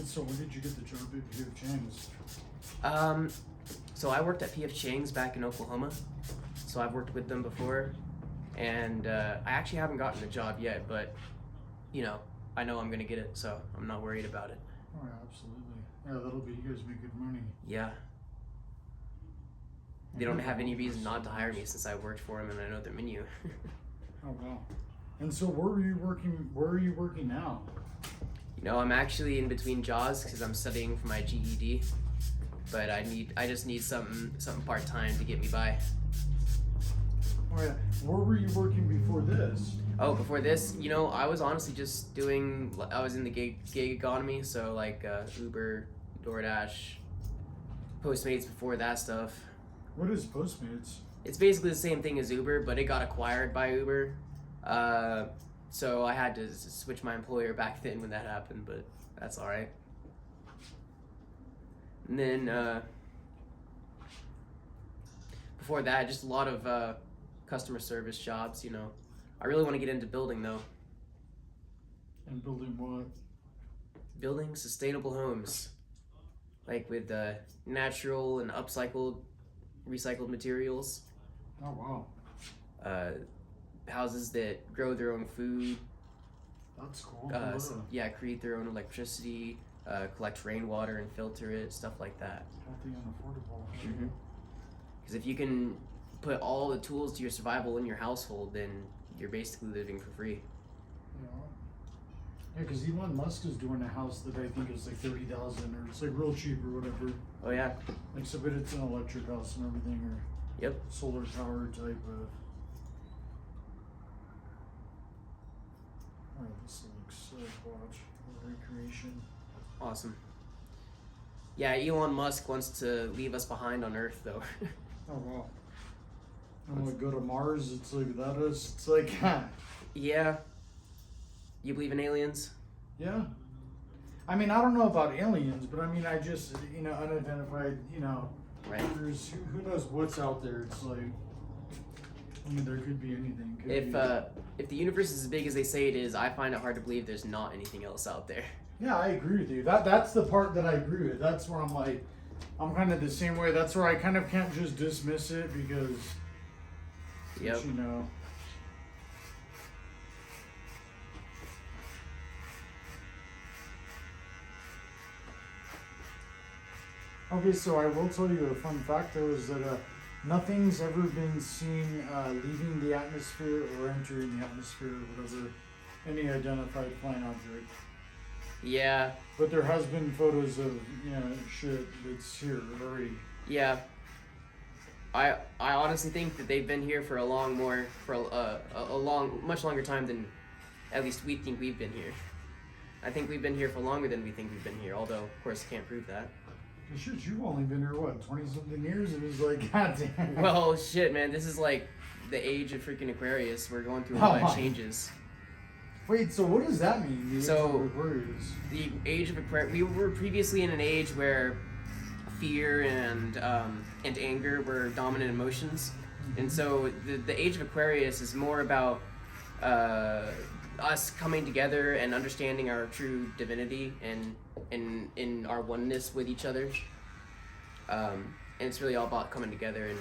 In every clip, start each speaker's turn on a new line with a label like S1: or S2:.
S1: So when did you get the job at P.F. Chang's?
S2: So I worked at P.F. Chang's back in Oklahoma. So I've worked with them before, and I actually haven't gotten the job yet, but you know I'm gonna get it, so I'm not worried about it.
S1: Oh yeah, absolutely. Yeah, that'll be, you guys make good money.
S2: Yeah. They don't have any reason not to hire me since I worked for them and I know their menu.
S1: Oh wow. And so where are you working now?
S2: I'm actually in between jobs because I'm studying for my GED, but I just need something part-time to get me by.
S1: Oh yeah. Where were you working before this?
S2: Oh, before this, I was honestly just I was in the gig economy, so like Uber, DoorDash, Postmates before that stuff.
S1: What is Postmates?
S2: It's basically the same thing as Uber, but it got acquired by Uber. So I had to switch my employer back then when that happened, but that's all right. And then before that, just a lot of customer service jobs, I really want to get into building though.
S1: And building what?
S2: Building sustainable homes, like with natural and recycled materials.
S1: Oh wow.
S2: Houses that grow their own food.
S1: That's cool.
S2: Yeah, create their own electricity, collect rainwater and filter it, stuff like that.
S1: Healthy and affordable.
S2: Because if you can put all the tools to your survival in your household, then you're basically living for free.
S1: Yeah, because Elon Musk is doing a house that I think is like $30,000, or it's like real cheap or whatever.
S2: Oh yeah.
S1: Like so, but it's an electric house and everything, or
S2: yep,
S1: solar power type of. Oh, this looks watch recreation.
S2: Awesome. Yeah, Elon Musk wants to leave us behind on Earth, though.
S1: Oh wow. I'm gonna go to Mars. It's like that is. It's like.
S2: Yeah. You believe in aliens?
S1: Yeah. I mean, I don't know about aliens, but I mean, I just unidentified.
S2: Right.
S1: There's who knows what's out there. It's like. I mean, there could be anything.
S2: If the universe is as big as they say it is, I find it hard to believe there's not anything else out there.
S1: Yeah, I agree with you. That's the part that I agree with. That's where I'm like, I'm kind of the same way. That's where I kind of can't just dismiss it because,
S2: yep.
S1: Okay, so I will tell you a fun fact though is that nothing's ever been seen leaving the atmosphere or entering the atmosphere or whatever, any identified flying object.
S2: Yeah.
S1: But there has been photos of shit that's here already.
S2: Yeah. I honestly think that they've been here for a much longer time than at least we think we've been here. I think we've been here for longer than we think we've been here, although of course I can't prove that.
S1: Shit, you've only been here, what, 20-something years? It was like, goddamn.
S2: Well, shit, man, this is like the age of freaking Aquarius. We're going through a lot of changes.
S1: Wait, so what does that mean, the age of Aquarius?
S2: The age of Aquarius, we were previously in an age where fear and anger were dominant emotions. Mm-hmm. And so the age of Aquarius is more about us coming together and understanding our true divinity and in our oneness with each other. And it's really all about coming together and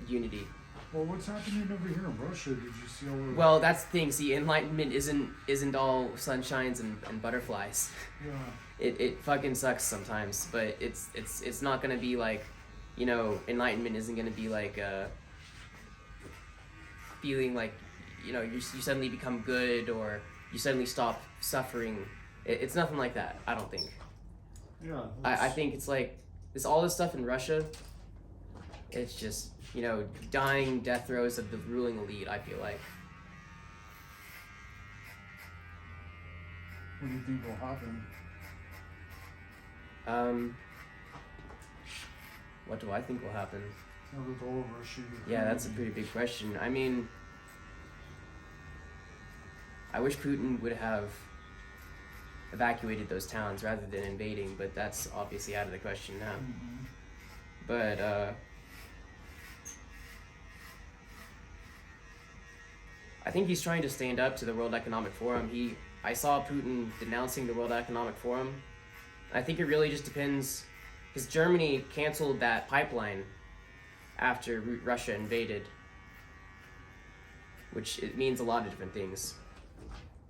S2: unity.
S1: Well, what's happening over here in Russia? Did you see all the...
S2: Well, that's the thing. See, enlightenment isn't all sunshines and butterflies.
S1: Yeah.
S2: It fucking sucks sometimes, but it's not gonna be like, enlightenment isn't gonna be like feeling like you suddenly become good or you suddenly stop suffering. It's nothing like that. I don't think.
S1: Yeah.
S2: I think it's like all this stuff in Russia. It's just dying death throes of the ruling elite. I feel like.
S1: What do you think will happen?
S2: What do I think will happen?
S1: With all of Russia.
S2: Yeah, that's a pretty big question. I mean, I wish Putin would have evacuated those towns rather than invading, but that's obviously out of the question now.
S1: Mm-hmm.
S2: But I think he's trying to stand up to the World Economic Forum. I saw Putin denouncing the World Economic Forum I think it really just depends, because Germany canceled that pipeline after Russia invaded, which it means a lot of different things.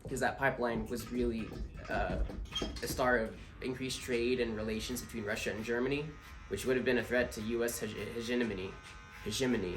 S2: Because that pipeline was really a start of increased trade and relations between Russia and Germany, which would have been a threat to U.S. hegemony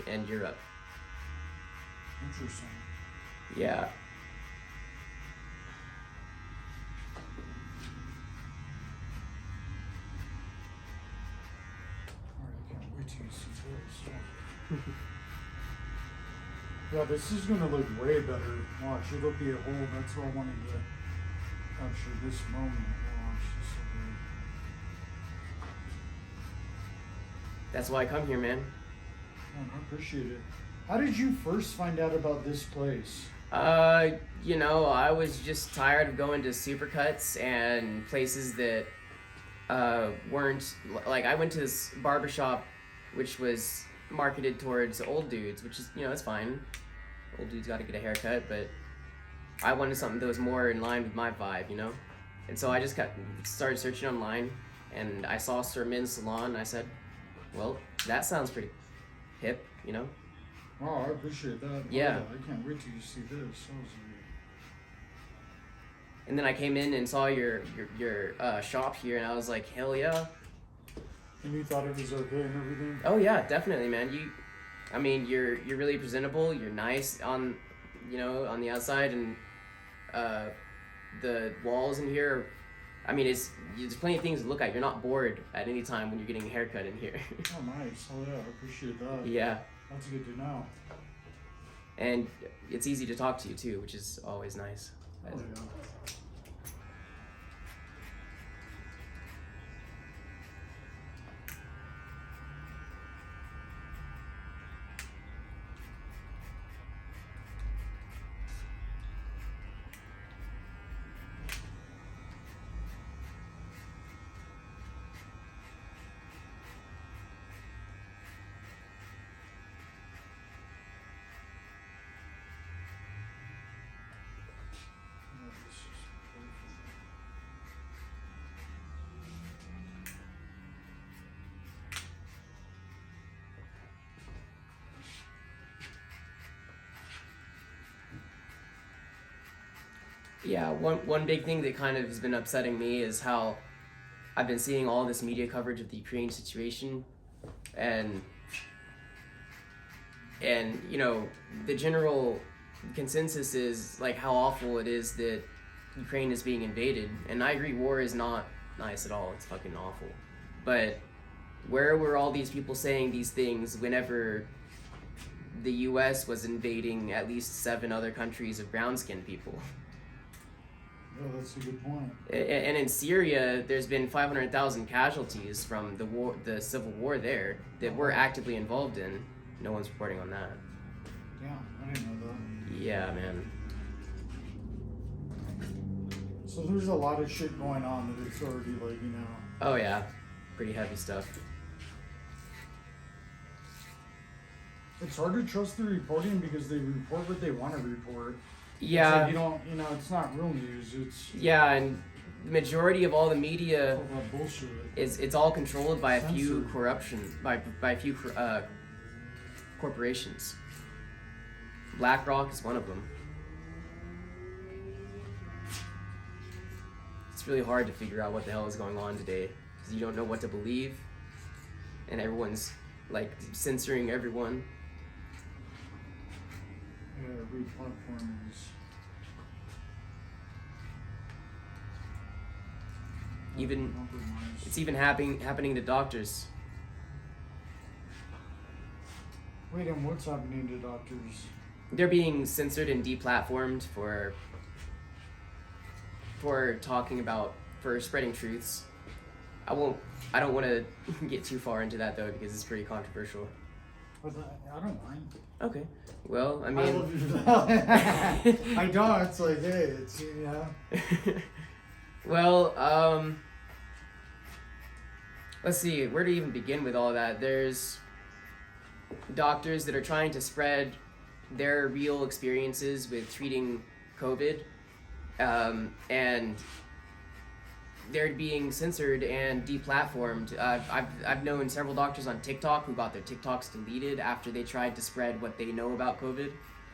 S2: and Europe.
S1: Interesting.
S2: Yeah.
S1: Alright, I can't wait till you see this. Yeah, this is gonna look way better. Watch, it'll be a whole. That's why I wanted to capture this moment. Watch, this will be.
S2: That's why I come here, man.
S1: Man, I appreciate it. How did you first find out about this place?
S2: You know, I was just tired of going to supercuts and places that weren't like. I went to this barbershop, which was marketed towards old dudes, which is, you know, it's fine. Old dudes got to get a haircut, but I wanted something that was more in line with my vibe, you know. And so I just started searching online, and I saw Sir Min's Salon. And I said, well, that sounds pretty hip, you know.
S1: Wow, I appreciate that.
S2: Yeah.
S1: I can't wait till you see this. That was great.
S2: And then I came in and saw your shop here, and I was like, hell yeah.
S1: And you thought it was okay and everything?
S2: Oh yeah, definitely, man. You're really presentable. You're nice on the outside, and the walls in here. There's plenty of things to look at. You're not bored at any time when you're getting a haircut in here.
S1: Oh, nice. Oh yeah, I appreciate that.
S2: Yeah.
S1: That's good to know.
S2: And it's easy to talk to you too, which is always nice.
S1: Oh yeah.
S2: Yeah, one big thing that kind of has been upsetting me is how I've been seeing all this media coverage of the Ukraine situation, and you know, the general consensus is like how awful it is that Ukraine is being invaded. And I agree, war is not nice at all. It's fucking awful. But where were all these people saying these things whenever the US was invading at least 7 other countries of brown-skinned people?
S1: Yeah, that's a good point.
S2: And in Syria, there's been 500,000 casualties from the civil war there that we're actively involved in. No one's reporting on that.
S1: Yeah, I didn't know that.
S2: Yeah, man.
S1: So there's a lot of shit going on that it's already like, you know.
S2: Oh yeah, pretty heavy stuff.
S1: It's hard to trust the reporting because they report what they want to report.
S2: Yeah.
S1: It's like you don't, you know, it's not real news. It's
S2: Yeah, and the majority of all the media
S1: all that bullshit.
S2: it's all controlled by a few
S1: Censored.
S2: by a few corporations. BlackRock is one of them. It's really hard to figure out what the hell is going on today because you don't know what to believe, and everyone's like censoring everyone.
S1: Yeah, every platform is.
S2: Even
S1: compromised.
S2: it's even happening to doctors.
S1: Wait, and what's happening to doctors?
S2: They're being censored and deplatformed for talking about, for spreading truths. I don't want to get too far into that though because it's pretty controversial.
S1: But I don't mind.
S2: Okay. Well, I
S1: I
S2: mean,
S1: love you for that. I don't. It's like, hey, it's, you know.
S2: well, let's see, where to even begin with all that. There's doctors that are trying to spread their real experiences with treating COVID, and they're being censored and deplatformed. I've known several doctors on TikTok who got their TikToks deleted after they tried to spread what they know about COVID.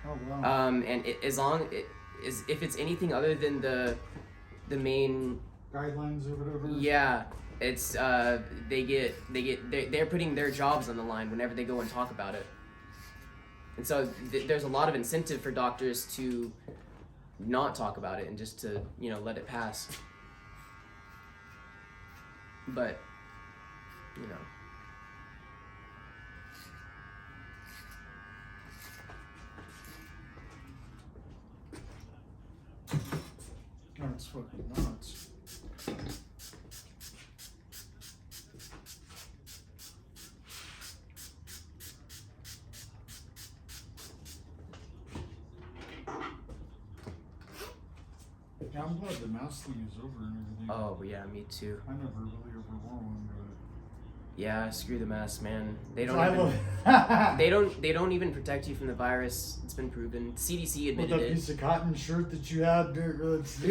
S1: Oh wow.
S2: And if it's anything other than the main
S1: Guidelines or whatever.
S2: yeah, it's they're putting their jobs on the line whenever they go and talk about it. And so there's a lot of incentive for doctors to not talk about it and just to, let it pass. But,
S1: That's fucking nuts. Yeah, I'm glad the mask thing is over and everything.
S2: oh yeah, me too.
S1: I never really ever wore one, but
S2: Yeah, screw the mask, man. They don't
S1: I
S2: even
S1: love
S2: they don't even protect you from the virus. It's been proven. CDC
S1: with
S2: admitted
S1: that
S2: it.
S1: piece of cotton shirt that you had that's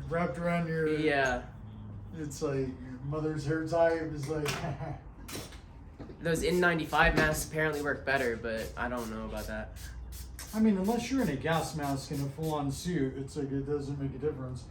S1: wrapped around your
S2: Yeah.
S1: It's like your mother's hair tie. It was like
S2: Those N95 masks apparently work better, but I don't know about that.
S1: I mean, unless you're in a gas mask and a full-on suit, it's like it doesn't make a difference.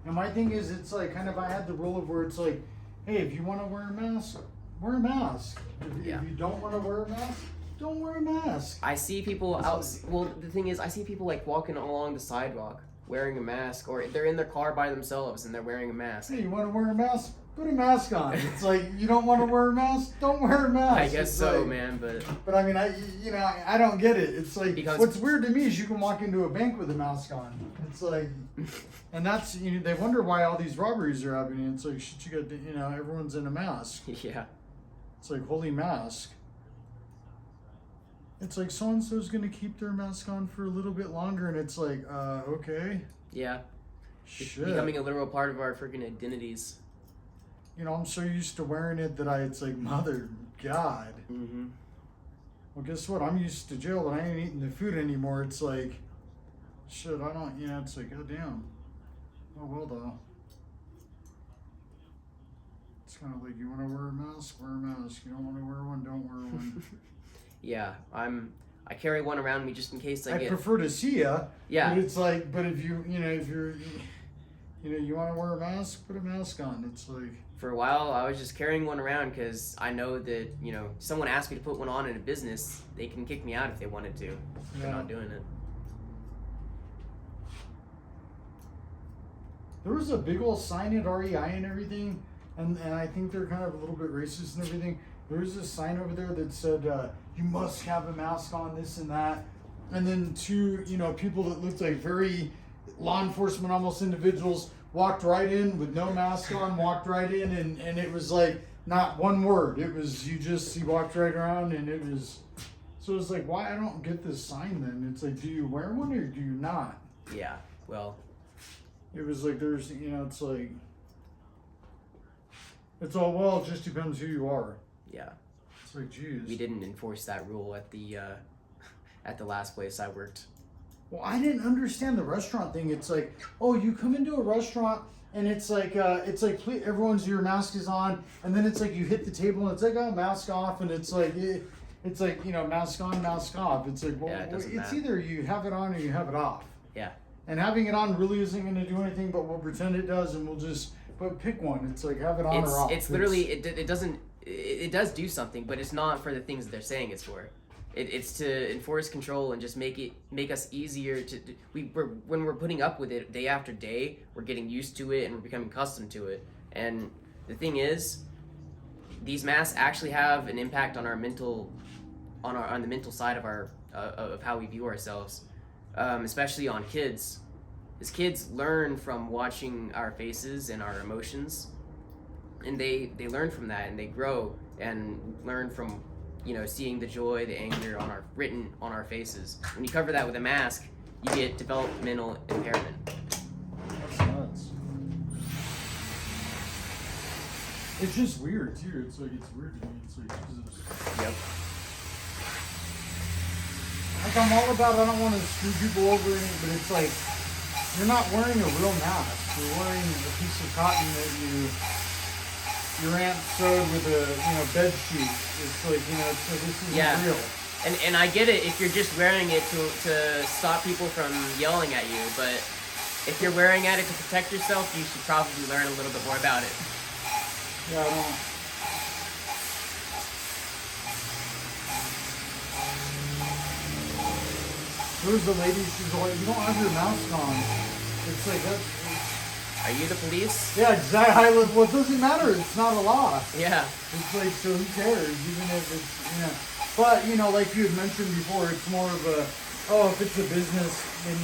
S1: And my thing is, it's like kind of I had the rule of where it's like, hey, if you want to wear a mask, wear a mask. If
S2: Yeah.
S1: you don't want to wear a mask, don't wear a mask.
S2: I see people out. Well, the thing is, I see people like walking along the sidewalk wearing a mask, or they're in their car by themselves and they're wearing a mask.
S1: Hey, you want to wear a mask? Put a mask on. It's like you don't want to wear a mask, don't wear a mask.
S2: I guess
S1: It's
S2: so,
S1: like,
S2: man.
S1: But I mean, I don't get it. It's like
S2: Because-
S1: what's weird to me is you can walk into a bank with a mask on. It's like, and that's they wonder why all these robberies are happening. It's like shit, you got everyone's in a mask.
S2: Yeah.
S1: It's like holy mask. It's like so and so's gonna keep their mask on for a little bit longer, and it's like, okay,
S2: Yeah. It's
S1: shit.
S2: becoming a literal part of our freaking identities.
S1: I'm so used to wearing it that it's like, mother God.
S2: Mm-hmm.
S1: Well, guess what? I'm used to jail, but I ain't eating the food anymore. It's like, shit, I don't, it's like, goddamn. Oh, well, though. It's kind of like, you want to wear a mask? Wear a mask. You don't want to wear one? Don't wear one.
S2: Yeah, I carry one around me just in case I
S1: I
S2: get.
S1: prefer to see ya.
S2: Yeah.
S1: But it's like, but if you, if you're, you want to wear a mask, put a mask on. It's like.
S2: For a while, I was just carrying one around because I know that, someone asked me to put one on in a business, they can kick me out if they wanted to. They're not doing it.
S1: There was a big old sign at REI and everything, and I think they're kind of a little bit racist and everything. There was this sign over there that said, you must have a mask on, this and that. And then two, people that looked like very law enforcement almost individuals walked right in with no mask on, walked right in, and it was like not one word. It was, you walked right around, and it was, so it's like, why? I don't get this sign then. It's like, do you wear one or do you not?
S2: Yeah, well.
S1: It was like, there's, it's like, it's all, well, it just depends who you are.
S2: Yeah.
S1: It's like, geez.
S2: We didn't enforce that rule at the last place I worked.
S1: Well, I didn't understand the restaurant thing. It's like, oh, you come into a restaurant and it's like, please, everyone's, your mask is on, and then it's like you hit the table and it's like, oh, mask off, and it's like, mask on, mask off. It's like, well,
S2: Yeah, it doesn't
S1: it's
S2: matter.
S1: either you have it on or you have it off.
S2: Yeah.
S1: And having it on really isn't going to do anything, but we'll pretend it does, and we'll just, but pick one. It's like, have it on or off.
S2: It's literally, it doesn't, it does do something, but it's not for the things that they're saying it's for. It's to enforce control and just make us easier to. When we're putting up with it day after day, we're getting used to it and we're becoming accustomed to it. And the thing is, these masks actually have an impact on our mental, on the mental side of our of how we view ourselves, especially on kids. As kids learn from watching our faces and our emotions, and they learn from that and they grow and learn from. Seeing the joy, the anger written on our faces. When you cover that with a mask, you get developmental impairment.
S1: That's nuts. It's just weird too. It's like, it's weird to me. It's like, Jesus.
S2: Yep.
S1: Like, I'm all about, I don't want to screw people over, but it's like, you're not wearing a real mask. You're wearing a piece of cotton that your aunt sewed with a bed sheet. It's like so this isn't real.
S2: And I get it if you're just wearing it to stop people from yelling at you, but if you're wearing it to protect yourself, you should probably learn a little bit more about it.
S1: Yeah, I don't. There's a lady, she's like, you don't have your mask on. It's like,
S2: are you the police?
S1: Yeah, exactly. Well, it doesn't matter. It's not a law.
S2: Yeah.
S1: It's like, so who cares? Even if it's, But, like you had mentioned before, it's more of a, if it's a business, then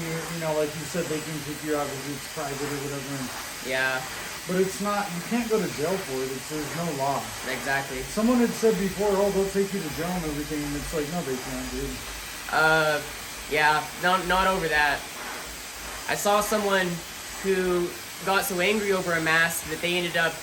S1: like you said, they can kick you out if it's private or whatever.
S2: Yeah.
S1: But it's not, you can't go to jail for it. There's no law.
S2: Exactly.
S1: Someone had said before, they'll take you to jail and everything, and it's like, no, they can't, dude.
S2: Yeah, not over that. I saw someone who got so angry over a mask that they ended up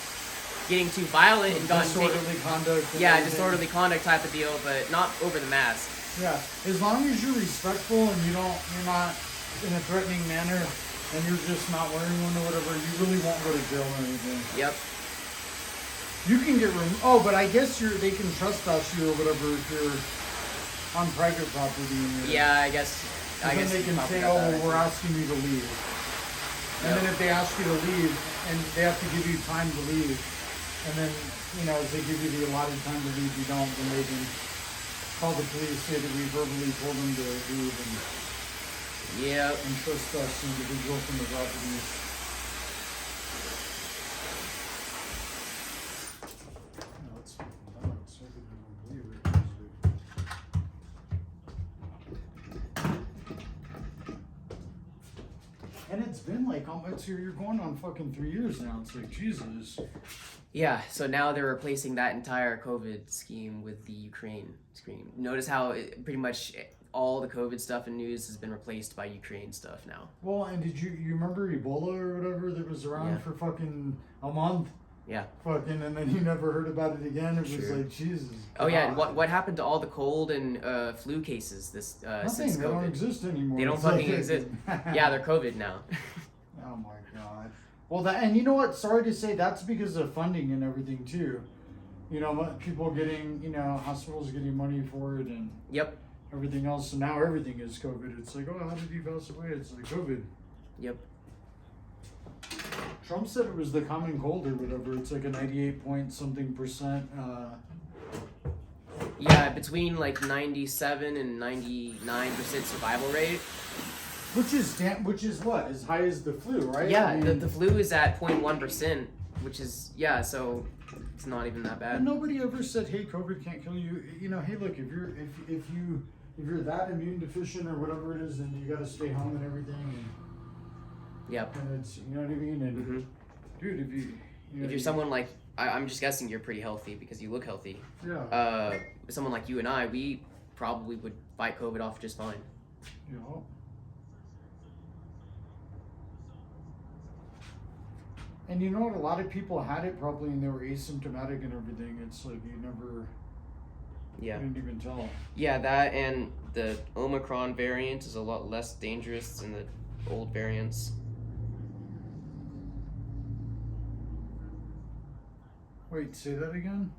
S2: getting too violent and got
S1: disorderly conduct.
S2: Yeah, disorderly conduct type of deal, but not over the mask.
S1: Yeah, as long as you're respectful and you're not in a threatening manner, and you're just not wearing one or whatever, you really won't go to jail or anything.
S2: Yep.
S1: You can get removed. But I guess they can trespass you or whatever if you're on private property.
S2: Yeah, I guess
S1: then they can say, we're asking you to leave. And then if they ask you to leave, and they have to give you time to leave, and then, as they give you the allotted time to leave, you don't, then they can call the police, say that we verbally told them to leave, and trespass the individual from the property. And it's been like, you're going on fucking 3 years now. It's like, Jesus.
S2: Yeah, so now they're replacing that entire COVID scheme with the Ukraine scheme. Notice how pretty much all the COVID stuff in news has been replaced by Ukraine stuff now.
S1: Well, and did you remember Ebola or whatever that was around for fucking a month?
S2: Yeah.
S1: Fucking, and then you never heard about it again. It was like, Jesus.
S2: Oh, yeah, and what happened to all the cold and flu cases since COVID?
S1: They don't exist anymore.
S2: They don't fucking exist. Yeah, they're COVID now.
S1: Oh, my God. Well, and you know what? Sorry to say, that's because of funding and everything, too. People getting, hospitals getting money for it and everything else. So now everything is COVID. It's like, how did he pass away? It's like COVID.
S2: Yep.
S1: Trump said it was the common cold or whatever. It's like a 98-point-something%.
S2: Yeah, between like 97 and 99% survival rate.
S1: Which is what? As high as the flu, right?
S2: Yeah, the flu is at 0.1%, which is, so it's not even that bad.
S1: And nobody ever said, hey, COVID can't kill you. Hey, look, if you're that immune deficient or whatever it is, then you got to stay home and everything. And, and it's, you know what I mean? And dude,
S2: if you're someone like, I'm just guessing you're pretty healthy because you look healthy.
S1: Yeah.
S2: Someone like you and I, we probably would fight COVID off just fine.
S1: Yeah. And you know what? A lot of people had it probably and they were asymptomatic and everything. It's like you didn't even tell.
S2: Yeah, that and the Omicron variant is a lot less dangerous than the old variants.
S1: Wait, say that again?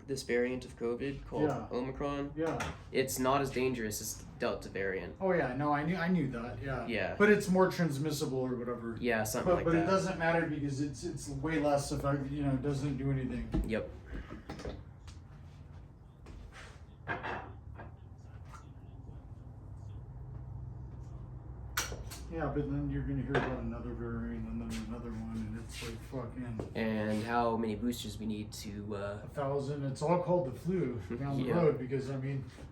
S2: This variant of COVID called Omicron.
S1: Yeah.
S2: It's not as dangerous as the Delta variant.
S1: Oh yeah, no, I knew that. Yeah.
S2: Yeah.
S1: But it's more transmissible or whatever.
S2: Yeah, something like that.
S1: But it doesn't matter because it's way less effective. It doesn't do anything.
S2: Yep.
S1: Yeah, but then you're gonna hear about another variant and then another one, and it's like fucking.
S2: And how many boosters we need to?
S1: 1,000. It's all called the flu down the road because how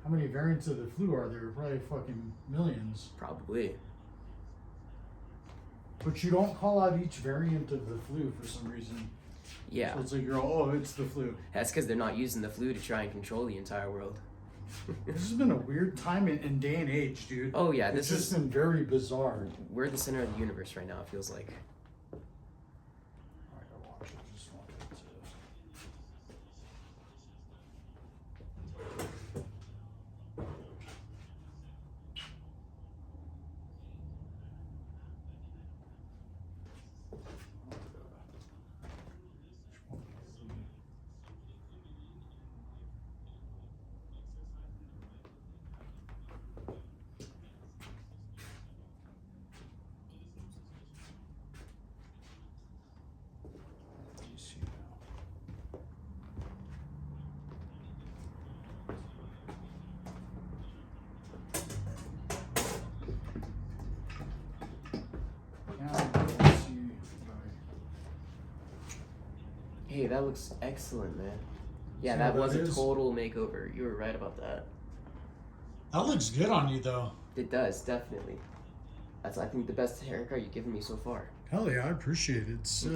S1: many variants of the flu are there? Probably fucking millions.
S2: Probably.
S1: But you don't call out each variant of the flu for some reason.
S2: Yeah.
S1: So it's like it's the flu.
S2: That's because they're not using the flu to try and control the entire world.
S1: This has been a weird time in day and age, dude.
S2: Oh yeah,
S1: it's just been very bizarre.
S2: We're the center of the universe right now, it feels like.
S1: I gotta watch it. Just want it
S2: Hey, that looks excellent, man. Yeah,
S3: See
S2: that
S3: what
S2: was
S3: that
S2: a
S3: is?
S2: total makeover. You were right about that.
S3: That looks good on you, though.
S2: It does, definitely. That's, I think, the best haircut you've given me so far.
S1: Hell yeah, I appreciate it. It's,